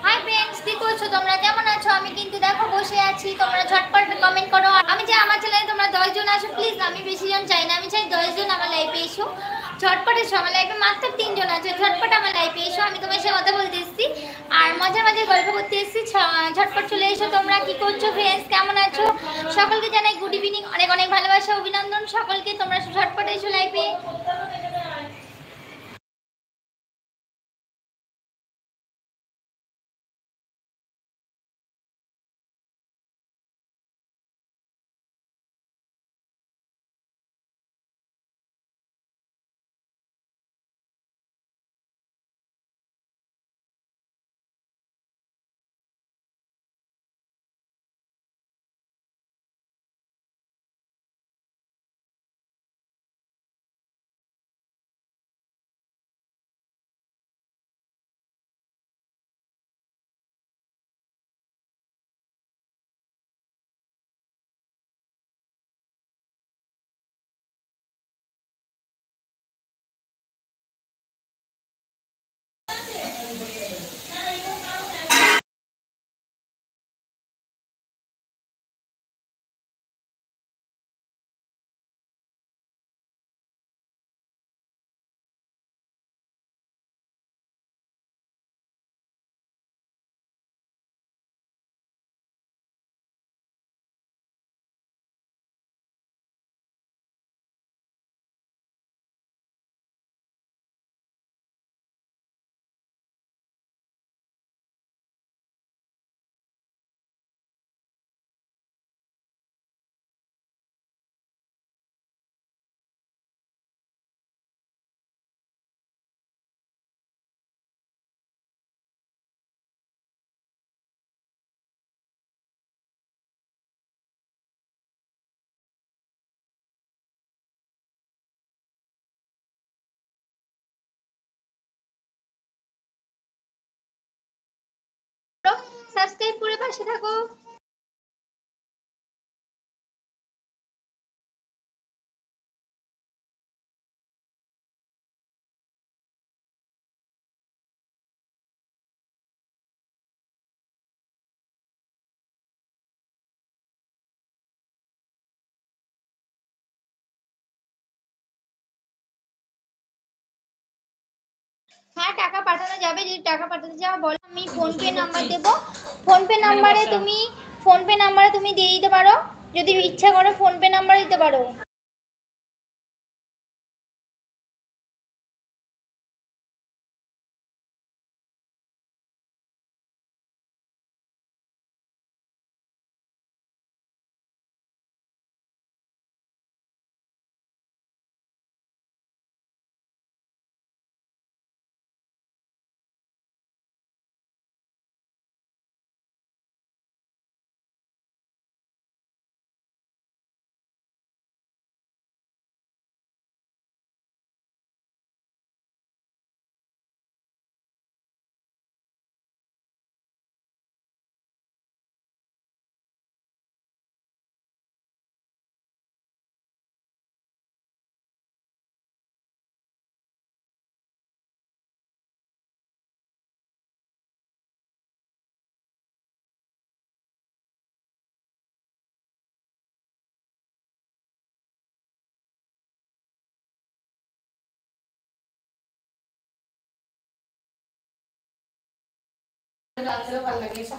Hi friends, কি করছো তোমরা? কেমন আছো? আমি কিন্তু দেখো বসে আছি। তোমরা ঝটপট কমেন্ট করো। আমি চাই আমার চ্যানেলে তোমরা 10 জন আসো প্লিজ। আমি বেশি জন চাই না, আমি চাই 10 জন আমার লাইভে এসো। ঝটপট এসো আমার লাইভে, মাত্র 3 জন আছে। ঝটপট আমার লাইভে এসো, আমি তোমার সাথে কথা বলতে এসেছি আর মজার মজার গল্প করতে এসেছি। ঝটপট চলে এসো। তোমরা কি করছো ফ্রেন্ডস? কেমন আছো? সকলকে জানাই গুড ইভিনিং, অনেক অনেক ভালোবাসা, অভিনন্দন সকলকে। তোমরা ঝটপট এসো লাইভে। সাবস্ক্রাইব করে পাশে থাকো। হ্যাঁ, টাকা পাঠানো যাবে। যদি টাকা পাঠাতে চাও বলো, আমি ফোনপে নাম্বার দেবো। ফোনপে নাম্বারে তুমি দিয়ে দিতে পারো। যদি ইচ্ছা করো ফোনপে নাম্বার দিতে পারো।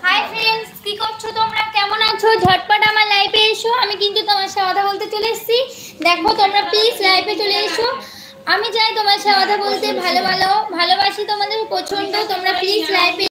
হাই ফ্রেন্ডস, কি করছো তোমরা? কেমন আছো? ঝটপট আমার লাইভে এসো। আমি কিন্তু তোমার সাথে কথা বলতে চলে এসেছি। দেখো তোমরা প্লিজ লাইভে চলে এসো। আমি চাই তোমার সাথে কথা বলতে। ভালোবাসি তোমাদের প্রচন্ড। তোমরা প্লিজ লাইভে